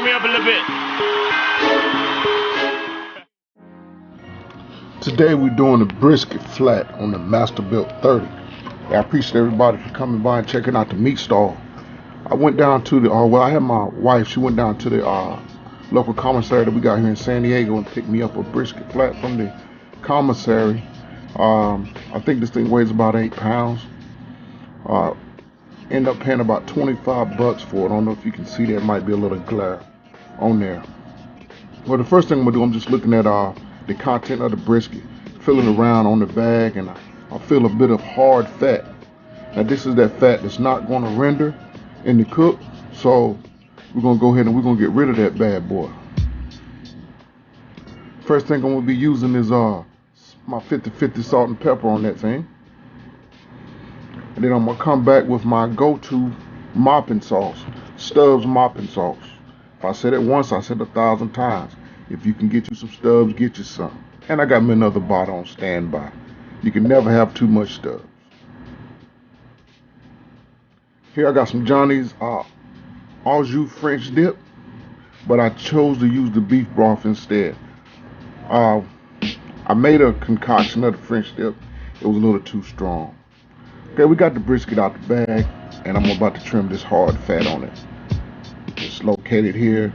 Turn me up a little bit. Today we're doing a brisket flat on the Masterbuilt 30. I appreciate everybody for coming by and checking out the meat stall. I went down to the, I had my wife, she went down to the local commissary that we got here in San Diego and picked me up a brisket flat from the commissary. I think this thing weighs about 8 pounds. End up paying about 25 bucks for it. I don't know if you can see that, might be a little glare on there. Well, the first thing I'm gonna do, I'm just looking at the content of the brisket, feeling around on the bag, and I feel a bit of hard fat. Now this is that fat that's not going to render in the cook, so we're going to go ahead and we're going to get rid of that bad boy. First thing I'm going to be using is my 50/50 salt and pepper on that thing. And then I'm going to come back with my go-to mopping sauce, Stubbs mopping sauce. If I said it once, I said 1,000 times. If you can get you some Stubbs, get you some. And I got me another bottle on standby. You can never have too much Stubbs. Here I got some Johnny's au jus French dip, but I chose to use the beef broth instead. I made a concoction of the French dip. It was a little too strong. Okay, we got the brisket out the bag, and I'm about to trim this hard fat on it. It's located here.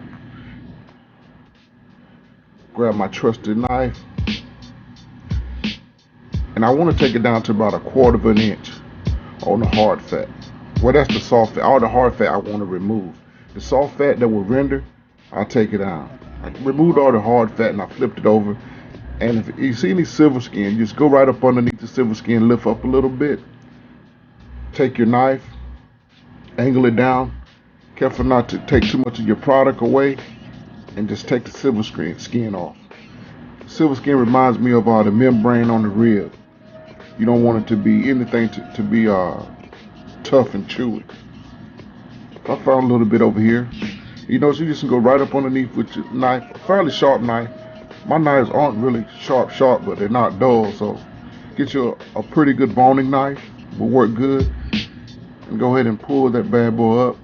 Grab my trusted knife, and I want to take it down to about 1/4 of an inch on the hard fat. Well, that's the soft fat. All the hard fat I want to remove. The soft fat that will render, I'll take it out. I removed all the hard fat and I flipped it over. And if you see any silver skin, just go right up underneath the silver skin, lift up a little bit. Take your knife, angle it down. Careful not to take too much of your product away, and just take the silver skin off. Silver skin reminds me of the membrane on the rib. You don't want it to be anything to be tough and chewy. I found a little bit over here. You know, so you just can go right up underneath with your knife, a fairly sharp knife. My knives aren't really sharp, but they're not dull. So get you a pretty good boning knife, will work good. And go ahead and pull that bad boy up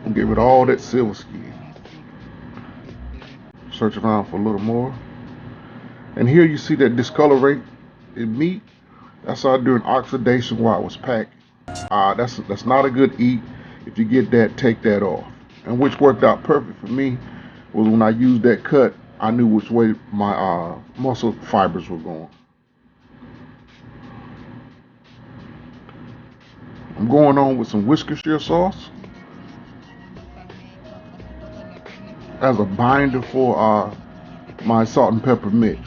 and get rid of all that silver skin. Search around for a little more. And here you see that discolorated meat. That's during oxidation while it was packed. That's not a good eat. If you get that, take that off. And which worked out perfect for me was when I used that cut, I knew which way my muscle fibers were going. I'm going on with some Worcestershire sauce as a binder for my salt and pepper mix.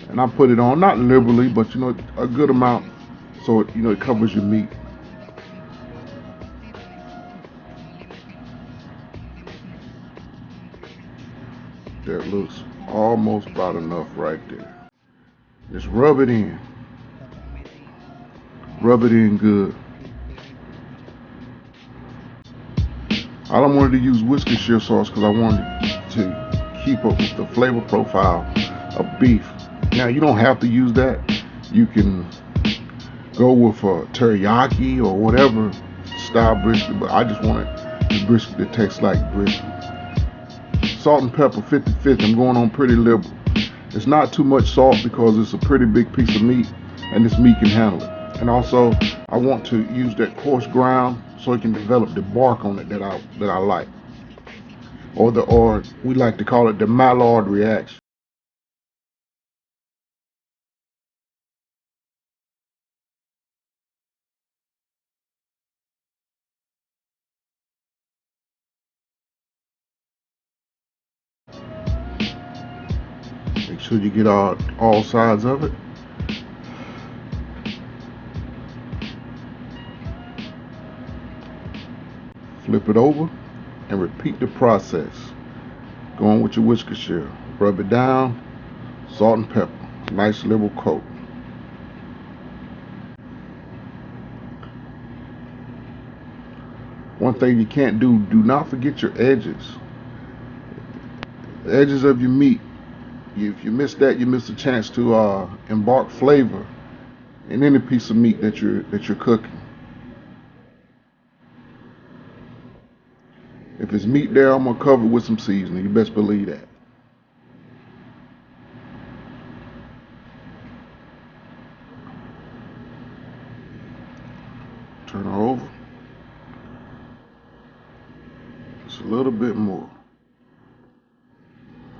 And I put it on, not liberally, but you know, a good amount, so it, you know, it covers your meat. That looks almost about enough right there. Just rub it in. Rub it in good. I don't wanted to use Worcestershire sauce because I wanted to keep up with the flavor profile of beef. Now you don't have to use that. You can go with a teriyaki or whatever style brisket, but I just wanted the brisket that tastes like brisket. Salt and pepper 50/50. I'm going on pretty liberal. It's not too much salt because it's a pretty big piece of meat and this meat can handle it. And also I want to use that coarse ground so it can develop the bark on it that I like. Or we like to call it the Maillard reaction. Make sure you get all sides of it. Flip it over and repeat the process. Go on with your Worcestershire. Rub it down, salt and pepper. Nice liberal coat. One thing you can't do not forget your edges. The edges of your meat. If you miss that, you miss a chance to embark flavor in any piece of meat that you're cooking. If it's meat there, I'm gonna cover it with some seasoning. You best believe that. Turn her over. Just a little bit more.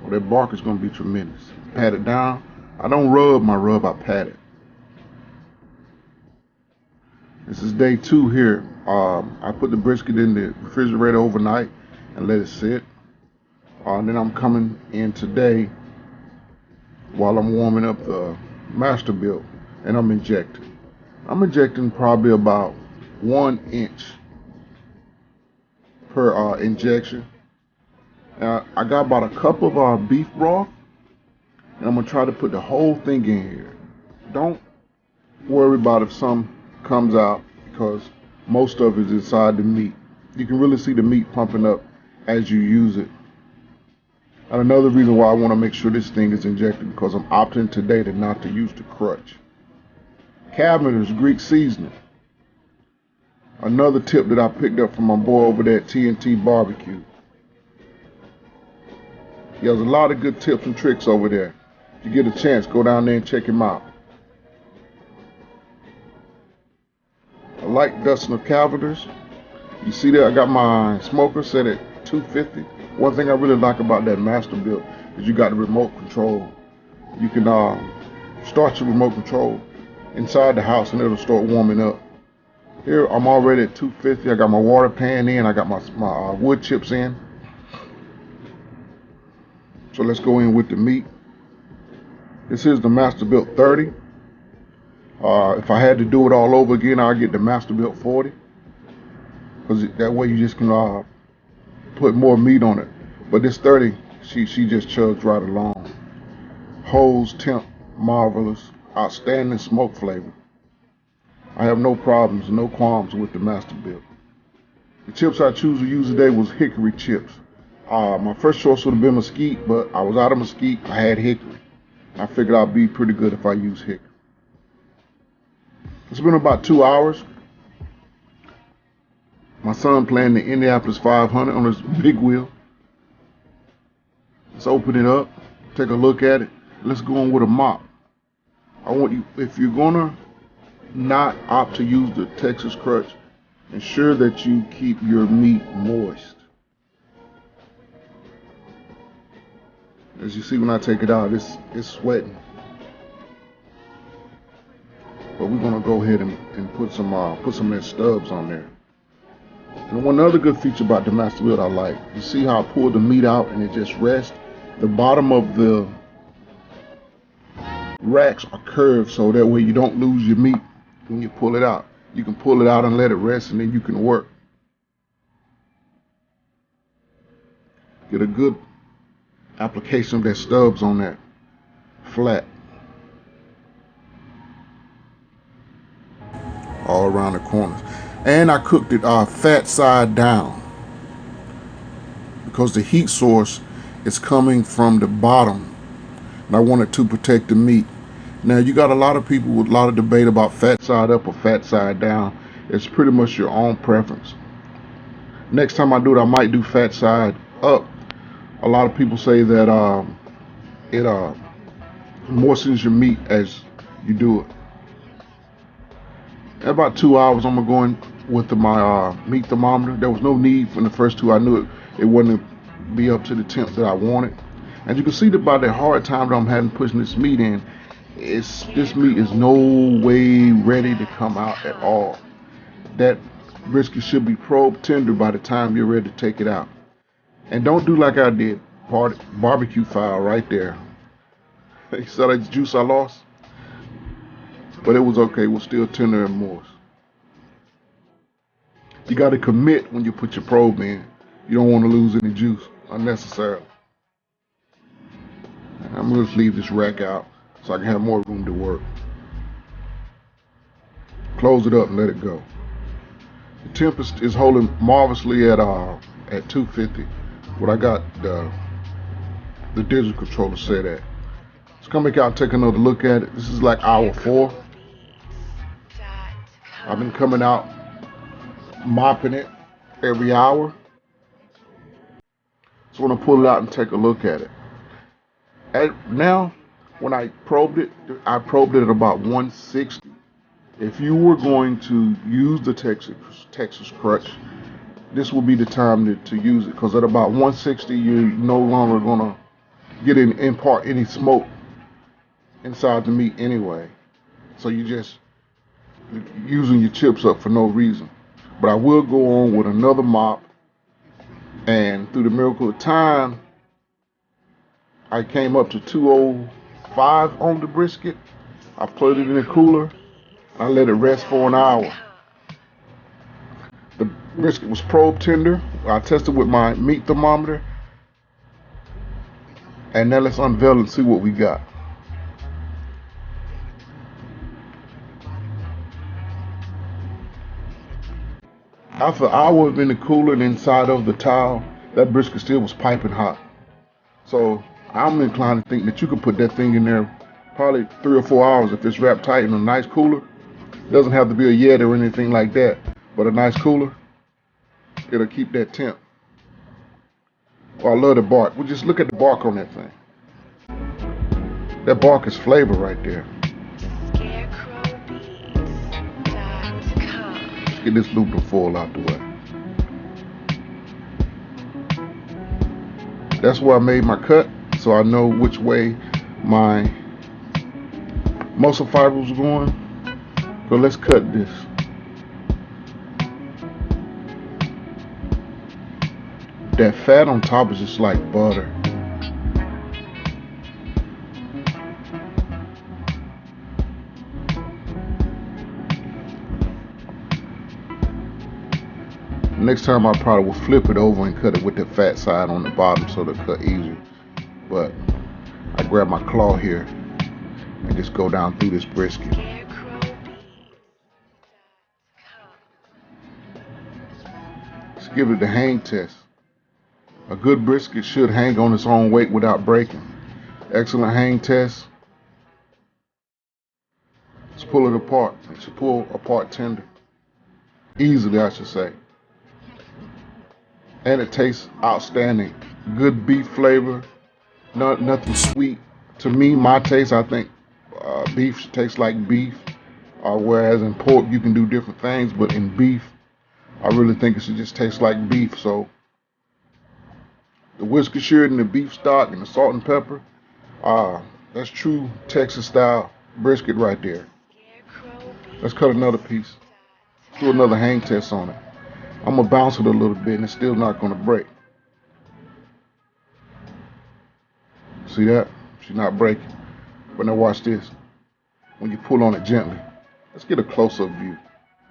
Oh, that bark is gonna be tremendous. Pat it down. I don't rub my rub, I pat it. This is day 2 here. I put the brisket in the refrigerator overnight and let it sit. And then I'm coming in today while I'm warming up the Masterbuilt, and I'm injecting. I'm injecting probably about 1 inch per injection. I got about a cup of beef broth, and I'm gonna try to put the whole thing in here. Don't worry about if some comes out, because most of it is inside the meat. You can really see the meat pumping up as you use it. And another reason why I want to make sure this thing is injected, because I'm opting today to not to use the crutch. Cavender's Greek seasoning. Another tip that I picked up from my boy over there at TNT Barbecue. He has a lot of good tips and tricks over there. If you get a chance, go down there and check him out. I like dusting of Cavender's. You see that I got my smoker set at 250. One thing I really like about that Masterbuilt is you got the remote control. You can start your remote control inside the house and it'll start warming up. Here I'm already at 250. I got my water pan in. I got my wood chips in. So let's go in with the meat. This is the Masterbuilt 30. If I had to do it all over again, I'll get the Masterbuilt 40. Because that way you just can put more meat on it. But this 30, she just chugs right along. Hose, temp, marvelous, outstanding smoke flavor. I have no problems, no qualms with the Masterbuilt. The chips I choose to use today was hickory chips. My first choice would have been mesquite, but I was out of mesquite. I had hickory. I figured I'd be pretty good if I use hickory. It's been about 2 hours. My son playing the Indianapolis 500 on his big wheel. Let's open it up, take a look at it. Let's go on with a mop. I want you, if you're gonna not opt to use the Texas crutch, ensure that you keep your meat moist. As you see when I take it out, it's sweating. But we're gonna go ahead and put some of that stubs on there. And one other good feature about the Masterbuilt I like, you see how I pulled the meat out and it just rests? The bottom of the racks are curved so that way you don't lose your meat when you pull it out. You can pull it out and let it rest and then you can work. Get a good application of that stubs on that flat. All around the corners. And I cooked it fat side down because the heat source is coming from the bottom and I wanted to protect the meat. Now you got a lot of people with a lot of debate about fat side up or fat side down. It's pretty much your own preference. Next time I do it, I might do fat side up. A lot of people say that it moistens your meat as you do it. In about 2 hours, I'm gonna go in with my meat thermometer. There was no need for the first 2. I knew it wouldn't be up to the temp that I wanted. And you can see that by the hard time that I'm having pushing this meat in, this meat is no way ready to come out at all. That brisket should be probe tender by the time you're ready to take it out. And don't do like I did, barbecue file right there. You saw that juice I lost? But it was okay, it was still tender and moist. You got to commit when you put your probe in. You don't want to lose any juice unnecessarily. I'm going to just leave this rack out so I can have more room to work. Close it up and let it go. The temp is holding marvelously at 250. What I got the digital controller set at. Let's come back out and take another look at it. This is like hour 4. I've been coming out mopping it every hour. So I'm gonna pull it out and take a look at it. Now, when I probed it at about 160. If you were going to use the Texas crutch, this will be the time to use it, because at about 160 you're no longer gonna impart any smoke inside the meat anyway. So you just using your chips up for no reason. But I will go on with another mop, and through the miracle of time, I came up to 205 on the brisket. I put it in the cooler. I let it rest for an hour. The brisket was probe tender. I tested with my meat thermometer. And now let's unveil and see what we got. After an hour in the cooler and inside of the towel, that brisket still was piping hot. So I'm inclined to think that you could put that thing in there probably 3 or 4 hours if it's wrapped tight in a nice cooler. It doesn't have to be a Yeti or anything like that, but a nice cooler, it'll keep that temp. Oh, I love the bark. Well, just look at the bark on that thing. That bark is flavor right there. Let's get this loop and foil out the way. That's where I made my cut, so I know which way my muscle fiber was going. So let's cut this. That fat on top is just like butter. Next time I probably will flip it over and cut it with the fat side on the bottom so it'll cut easier. But I grab my claw here and just go down through this brisket. Let's give it the hang test. A good brisket should hang on its own weight without breaking. Excellent hang test. Let's pull it apart. It should pull apart tender. Easily, I should say. And it tastes outstanding. Good beef flavor. Nothing sweet. To me, my taste, I think beef should taste like beef. Whereas in pork, you can do different things. But in beef, I really think it should just taste like beef. So the Worcestershire and the beef stock and the salt and pepper, that's true Texas style brisket right there. Let's cut another piece. Do another hang test on it. I'm gonna bounce it a little bit and it's still not gonna break. See that? She's not breaking. But now watch this. When you pull on it gently, let's get a close-up view.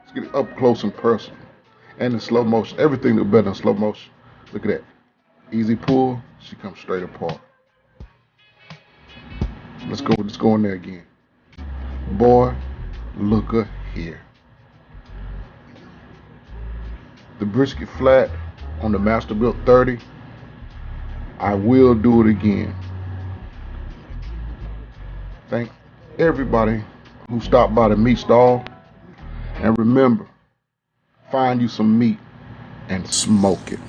Let's get it up close and personal. And in slow motion. Everything looks better in slow motion. Look at that. Easy pull, she comes straight apart. Let's go in there again. Boy, look at here. The brisket flat on the Masterbuilt 30. I will do it again. Thank everybody who stopped by the meat stall. And remember, find you some meat and smoke it.